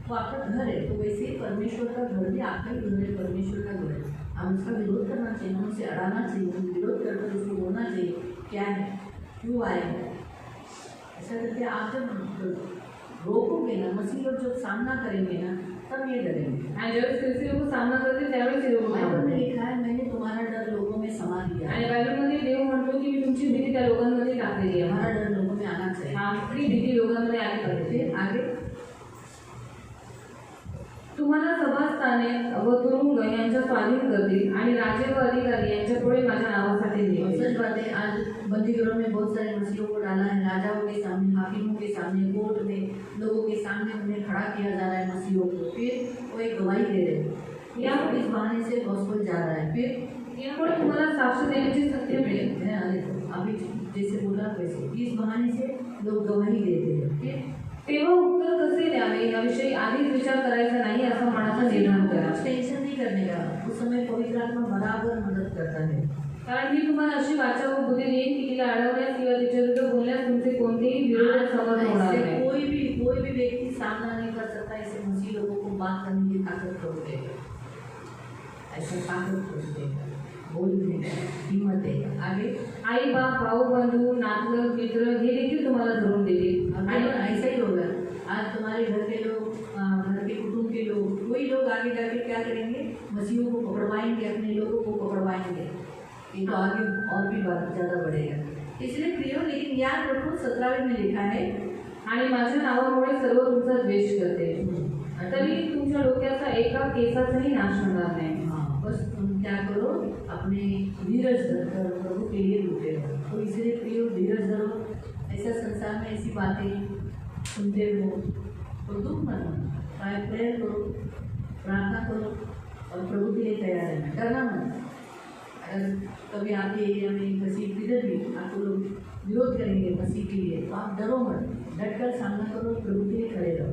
तो आपका घर है। तो वैसे ही परमेश्वर का घर भी आपका ही घर है, परमेश्वर का घर है। हम उसका विरोध करना चाहिए, हम उसे अड़ाना चाहिए, विरोध करके उसको बोलना चाहिए क्या है, क्यों आए हैं। ऐसा करके आप जब रोकोगे ना, मसीह लोग जब सामना करेंगे ना, तब ये डरेंगे। आणि ज्यावेळेस ख्रिस्ती लोक सामना करतील त्यावेळेस हे लोक बाइबल में घाबरतील। लिखा है, मैंने तुम्हारा डर लोगों में समा दिया आणि है। बायबलमध्ये देव म्हणतो की मी तुमची भीती त्या लोकांमध्ये टाकलेली आहे। हमारा डर लोगों में आना चाहिए। आपली भीती लोकांमध्ये आली पाहिजे। फिर आगे तुम्हाला सभास्थाने व तुरुंग यांच्या स्वाधीन करतील आणि राजे व अधिकारी यांच्यापुढे माझ्या नावासाठी और नेतील। सच बात है, आज बंदीगृह में बहुत सारे मसीहों को डाला है, राजाओं के सामने, हाकिमों के सामने, कोर्ट में, लोगों के सामने उन्हें खड़ा किया जा रहा है मसीहों को। फिर वो एक गवाही दे रहे हैं, या इस बहाने से गॉस्पेल जा रहा है। फिर यामुळे तुम्हाला साक्ष देण्याची संधी मिळेल। अभी जैसे बोला वैसे इस बहाने से लोग गवाही देते हैं। फिर तेव्हा उत्तर कसे द्यावे याविषयी आधीच विचार करायचा नाही असं मनाचा निर्धार करा। टेंशन नहीं करने का, उस समय पवित्र आत्मा बराबर मदद करता है। कारण मी तुम्हाला अशी वाचा व बुद्धी देईन की तिला अडवण्यास किंवा तिच्या विरुद्ध बोलण्यास तुमचे कोणतेही विरोध समज होणार ऐसे नाही। कोई भी व्यक्ति सामना नहीं कर सकता, ऐसे मसीह लोगों को बात करने की ताकत करो देगा, ऐसा ताकत करो देगा, बोलने का हिम्मत देगा। आगे आई बाप भाऊ बंधू नातलग मित्र हे देखील तुम्हाला धरून देतील। और ऐसा ही होगा। आज तुम्हारे घर के लोग, घर के कुटुंब के लोग, कोई लोग आगे जाके क्या करेंगे, मसीहों को पकड़वाएंगे, अपने लोगों को पकड़वाएंगे, ये तो आगे और भी बात ज़्यादा बढ़ेगा। इसलिए प्रियो, लेकिन याद रखो 17वें में लिखा है, आणि माझ्या नावामुळे सर्व तुमचा द्वेष करते, तरी तुमच्या डोक्याचा एका केसाचाही नाश होणार नाही। हाँ, बस तुम क्या करो, अपने धीरज धरकर प्रभु के लिए रुके रहो। तो इसलिए प्रियो, धीरज धरो। ऐसा संसार में ऐसी बातें सुनते हो तो दुख मत मानो, प्रेयर करो, प्रार्थना करो और प्रभु के लिए तैयार रहना, डरना मत। अगर कभी आपके एरिया में किसी किधर भी आपको लोग विरोध करेंगे मसीह के लिए, तो आप डरो मत, डटकर सामना करो, प्रभु के लिए खड़े रहो।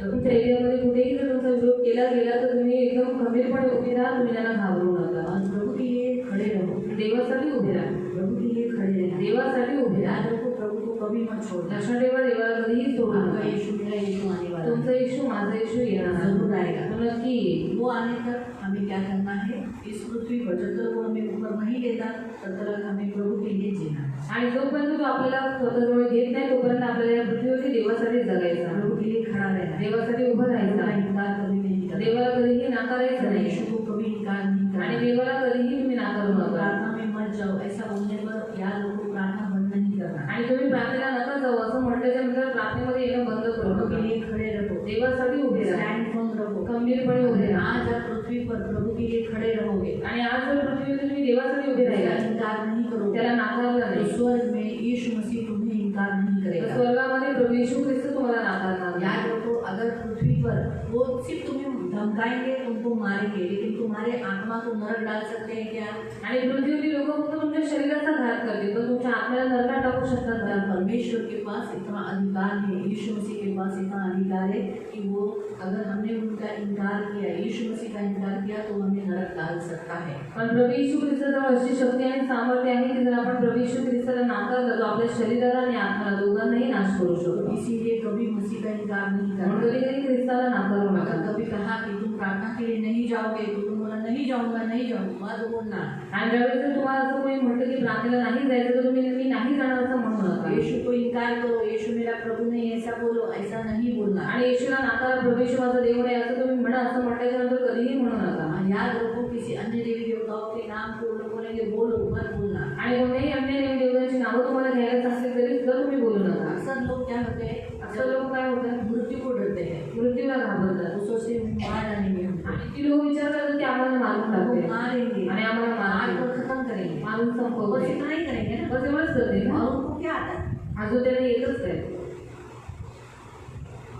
तुमच्या एरियामध्ये कुठेही जर तुमचा विरोध केला गेला तर तुम्ही एकदम खंबीरपणे उभे राहा, तुम्ही त्यांना घाबरू नका। और प्रभु के लिए खड़े रहो, देवासाठी उभे राहा, प्रभु के लिए खड़े रहना, देवासाठी उभे राहा। याद रखो, प्रभु को कभी मत छोड़ना। लक्षण ठेवा, देवाला कधीही सोडू आपका नका। यीशु मेरा यीशु आने वाला है, तुमचा येशू माझा येशू येणार आहे, जरूर आएगा। तो नक्की येईल। वो आने तक हमें क्या क्या करना है, इस पृथ्वी पर जब तक वो हमें ऊपर नहीं देता तब तक हमें प्रभु के लिए जीना है। आणि जोपर्यंत तो आपल्याला स्वतःजवळ घेत नाही तोपर्यंत आपल्याला या पृथ्वीवरती देवासाठी जगायचं आहे. प्रभु के लिए खड़ा रहना है, देवासाठी उभं राहायचं देवाला आहे. इनकार कभी नहीं करना, देवाला कधीही नाकारायचं नाही यीशु को कभी इनकार नहीं करना। आणि देवाला कधीही तुम्ही नाकारू नका. प्रार्थना में मत जाओ ऐसा बोलने पर याद रखो, प्रार्थना बंद नहीं करना, आणि तुम्ही प्रार्थनेला नका जाऊ असं म्हटल्याच्या नंतर प्रार्थनेमध्ये येणं बंद करू प्रभु के नका. लिए खड़े रहो, देवासाठी उभे राहा, स्टैंड फर्म रहो, खंबीरपणे उभे राहा. आज आप पृथ्वी पर प्रभु के लिए खड़े रहोगे, आणि आज जर पृथ्वीवर तुम्ही देवासाठी उभे उसका राहिला इनकार नहीं करोगे, त्याला नाकारलं तो नाही स्वर्ग में यीशु मसीह तुम्हें इनकार नहीं तर करेगा। स्वर्गामध्ये प्रभू येशू ख्रिस्त तुम्हाला नाकारणार नाही. याद रखो, अगर पृथ्वी पर वो सिर्फ तुम्हें धमकाएंगे, तुमको मारेंगे, लेकिन तुम्हारे आत्मा को नरक डाल सकते हैं क्या? आणि पृथ्वीवरील लोक फक्त तुमच्या शरीराचा घात करतील पण तुमच्या आत्म्याला नरकात टाकू शकतात अगर का? परमेश्वर के पास इतना अधिकार है, यीशु मसीह के पास इतना अधिकार है कि वो अगर हमने उनका इनकार किया, यीशु मसीह का इनकार किया तो हमें नरक डाल सकता है। पण प्रभू येशू ख्रिस्ताजवळ अशी शक्ती आणि सामर्थ्य आहे की जर आपण प्रभू येशू ख्रिस्ताला नाकारलं तर आपल्या शरीराला आणि आत्म्याला दोघांनाही नाश करू शकतो. इसीलिए कभी मसीह का इनकार नहीं म्हणून करना। कधी कधी ख्रिस्ताला नाकारू अगर नका. कभी कहा कि तुम प्रार्थना के लिए नहीं जाओगे तो तुम बोला नहीं जाऊंगा, नहीं जाऊंगा, मत बोलना। आणि ज्यावेळेस जर तुम्हाला असं कोणी म्हटलं की प्रार्थनेला नाही जायचं तर तुम्ही मी नाही जाणार असं म्हणू नका. यीशु को इनकार करो, यीशु मेरा प्रभु नहीं, ऐसा बोलो, ऐसा नहीं बोलना। आणि येशूला नाकारा प्रभू येशू माझा देव नाही असं तुम्ही म्हणा असं म्हटल्याच्या नंतर कधीही म्हणू नका. याद रखो, किसी अन्य देवी देवताओं के नाम को लोग बोलेंगे बोलो, मत बोलना। आणि कोणत्याही अन्य देवदेवतांची नावं तुम्हाला घ्यायला सांगतील तरी सुद्धा तुम्ही बोलू नका. अक्सर लोग क्या होते हैं, अक्सर लोक काय होतात मृत्यू को डरते हैं, मृत्यूला घाबरतात. वो सोचते हैं मार डालेंगे हमको, आणि ती लोक विचार करतात की आम्हाला मारून हमको टाकते मारेंगे, आणि आम्हाला मार मार कर खत्म करेंगे, मारून बस संपवते. इतना ही करेंगे ना। बस एवढंच करते ना. और उनको क्या आता है, अजून त्याला येतच काय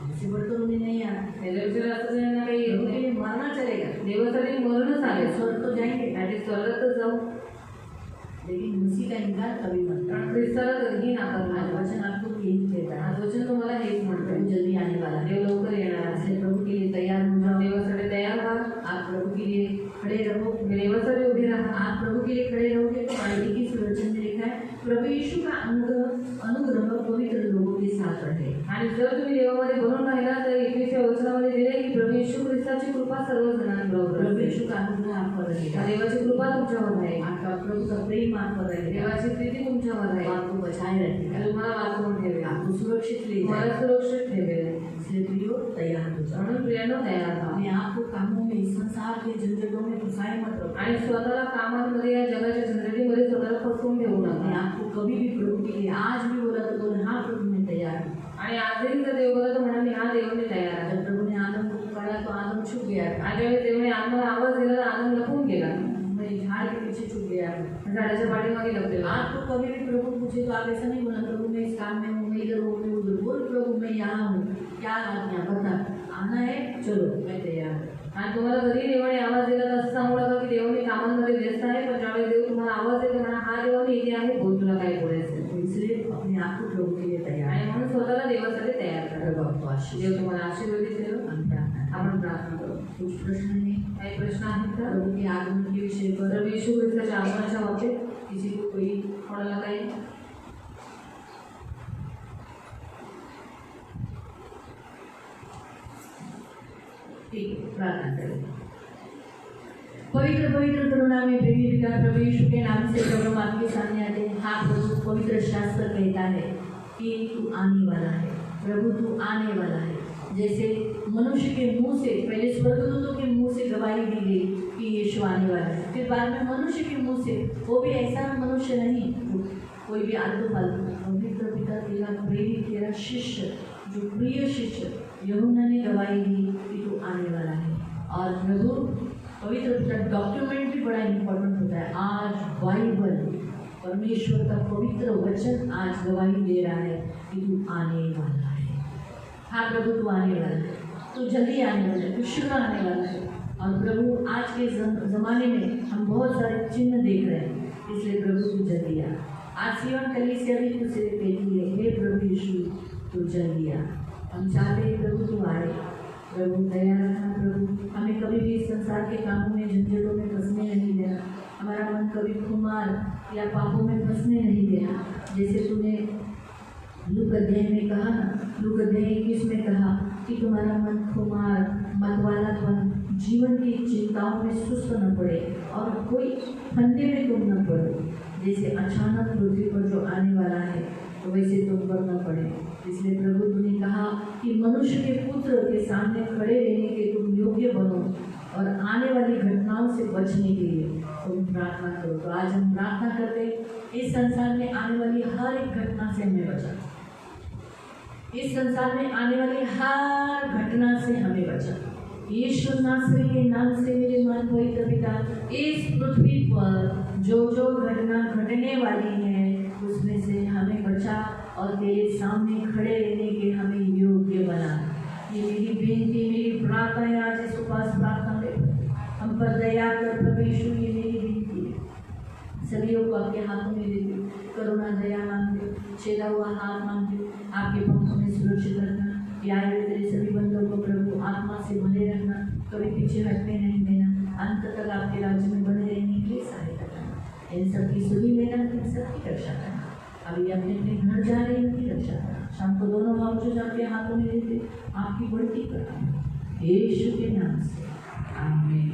इससे बढ़कर उन्हें नहीं आता। त्याच्या विचार असं त्यांना काही येत उनके नाही. लिए मरना चलेगा, देवासाठी मरणच आले स्वर्ग तो जाएंगे, आणि स्वर्गातच जाऊ लेकिन मसीह का इनकार कभी मत कारण करना। ख्रिस्ताला कधीही नाकारणार आज नाही. वचन आपको यही कहता है, आज वचन तुम्हाला हेच प्रभु म्हणतं जल्दी आने वाला है, देव लवकर येणार आहे. इसलिए प्रभु के लिए तैयार हो जाओ। देवासाठी तयार व्हा. आप प्रभु के लिए खड़े रहो, तुम्ही देवासाठी उभे राहा. आप प्रभु के लिए खड़े रहोगे तो आगे की सुवचन में लिखा है, प्रभु यीशु का अनुग्रह पवित्र लोगों के साथ रहे। आणि जर तुम्ही देवामध्ये बनून राहिला तर 21व्या वचनामध्ये दिले की प्रभू येशू ख्रिस्ताची कृपा सर्व जणांबरोबर प्रभु असते. यीशु का अनुग्रह आप पर रहेगा, देवाची कृपा तुमच्यावर आहे. आपका प्रभु का प्रेम आप पर रहेगा, देवाची प्रीती तुमच्यावर वो आहे. आपको बचाए रखेगा, तुम्हाला वाचवून ठेवेल, आपको सुरक्षित ले तुम्हाला जाएगा। सुरक्षित ठेवेल. इसलिए प्रियो तैयार हो जाओ, म्हणून प्रियानो तयार व्हा. अपने आप को कामों में, इस संसार के झंझटों में फंसाए मत रखो। आणि स्वतःला कामांमध्ये या जगाच्या झंझटीमध्ये स्वतःला फसवून ठेवू अपने नका. आप को कभी भी प्रभु के लिए, आज भी बोला तो बोले हाँ प्रभु मैं तैयार हूँ। आणि आजही जर देव बोला तर म्हणा मी हा देवाने तयार आहे. जब प्रभु ने आदम को पुकारा तो आदम छुप गया था, आणि ज्यावेळी देवाने आम्हाला आवाज दिला तर आनंद लपून गेला, मैं झाड़ के पीछे छुप गया हूँ। झाडाच्या पाठीमागे लपलेला. आपको कभी भी प्रभु पूछे तो आप ऐसा नहीं बोला प्रभु मैं इस काम में हूँ, मैं इधर हूँ, मैं उधर। बोल प्रभु मैं यहाँ हूँ, क्या आज्ञा बता, आना है चलो मैं तैयार हूँ। आणि तुम्हाला कधी देवाने आवाज दिला तर असं सांगू नका की देव मी कामांमध्ये व्यस्त आहे, पण ज्यावेळी देव तुम्हाला आवाज देतो म्हणा हा देवा मी इथे आहे, बोल तुला काय बोलायचं. तो इसलिए अपने आप को प्रभु के लिए तैयार आणि है। म्हणून स्वतःला देवासाठी तयार करा. प्रभु आपको आशीष देव तुम्हाला आशीर्वादित करो. हम प्रार्थना आपण प्रार्थना करू. कुछ प्रश्न है काही प्रश्न आहेत का? प्रभु के आगमन के विषय पर, प्रभू येशू ख्रिस्ताच्या आगमनाच्या बाबतीत किसी को कोई कोणाला काही ठीक है, प्रार्थना करें। पवित्र पवित्र करुणा में प्रेमी पिता प्रभु यीशु के नाम से प्रभु हम आपके सामने आते हैं। हाँ प्रभु, पवित्र शास्त्र कहता है कि तू आने वाला है, प्रभु तू आने वाला है। जैसे मनुष्य के मुंह से, पहले स्वर्गदूतों के मुंह से गवाही दी गई कि यीशु आने वाला है, फिर बाद में मनुष्य के मुंह से, वो भी ऐसा मनुष्य नहीं कोई भी आलतू फालतू, पवित्र पिता तेरा प्रेमी, तेरा शिष्य, जो प्रिय शिष्य यूहन्ना ने गवाही दी कि तू आने वाला है। और प्रभु पवित्र पिता डॉक्यूमेंट भी बड़ा इम्पोर्टेंट होता है। आज बाइबल, परमेश्वर का पवित्र वचन आज गवाही दे रहा है कि तू आने वाला है। हाँ प्रभु तू आने वाला है, तू जल्दी आने वाला है, तू शीघ्र आने वाला है। और प्रभु आज के ज़माने में हम बहुत सारे चिन्ह देख रहे हैं, इसलिए प्रभु तू जल्दी आ। आज सियोन कलीसिया भी तुझसे कहती है, हे प्रभु यीशु तू जल्दी आ। हम चाहते हैं प्रभु तू आए। प्रभु दया रखना प्रभु, हमें कभी भी इस संसार के कामों में, झंझटों में फंसने नहीं देना। हमारा मन कभी खुमार या पापों में फंसने नहीं देना। जैसे तूने लूक अध्याय में कहा ना, लूक अध्याय 21 में कहा कि तुम्हारा मन खुमार, मतवालापन, जीवन की चिंताओं में सुस्त न पड़े और कोई फंदे में तुम न पड़ो। जैसे अचानक पृथ्वी पर जो आने वाला है तो वैसे तुम पर न पड़े। इसलिए प्रभु ने कहा कि मनुष्य के पुत्र के सामने खड़े रहने के तुम योग्य बनो और आने वाली घटनाओं से बचने के लिए तुम प्रार्थना करो। तो आज हम प्रार्थना करते इस संसार में आने वाली हर एक घटना से हमें बचा, इस संसार में आने वाली हर घटना से हमें बचा। यीशु नासरी के नाम से मेरे मान पवित्र पिता, इस पृथ्वी पर जो जो घटना घटने वाली है उसमें से हमें बचा और तेरे सामने खड़े रहने के हमें योग्य बना। ये मेरी बेनती, मेरी प्रार्थना है आज इस उपास प्रार्थना में हम पर दया कर प्रभु यीशु, ये मेरी विनती है। सभी को आपके हाथों में देती, करुणा दया मांगते, छेदा हुआ हाथ मांगते, आपके पंखों में सुरक्षित रखना। प्यार में तेरे सभी बंदों को प्रभु आत्मा से भरे रखना, कभी पीछे हटने नहीं देना, अंत तक आपके राज्य में बने रहने के लिए सहायता करना। इन सबकी सुनी लेना, इन सबकी रक्षा करना। अभी अपने अपने घर जा रहे हैं, उनकी रक्षा करना। शाम को दोनों भाव जो आपके हाथों में देते आपकी बढ़ती करना, यीशु के नाम से आमीन।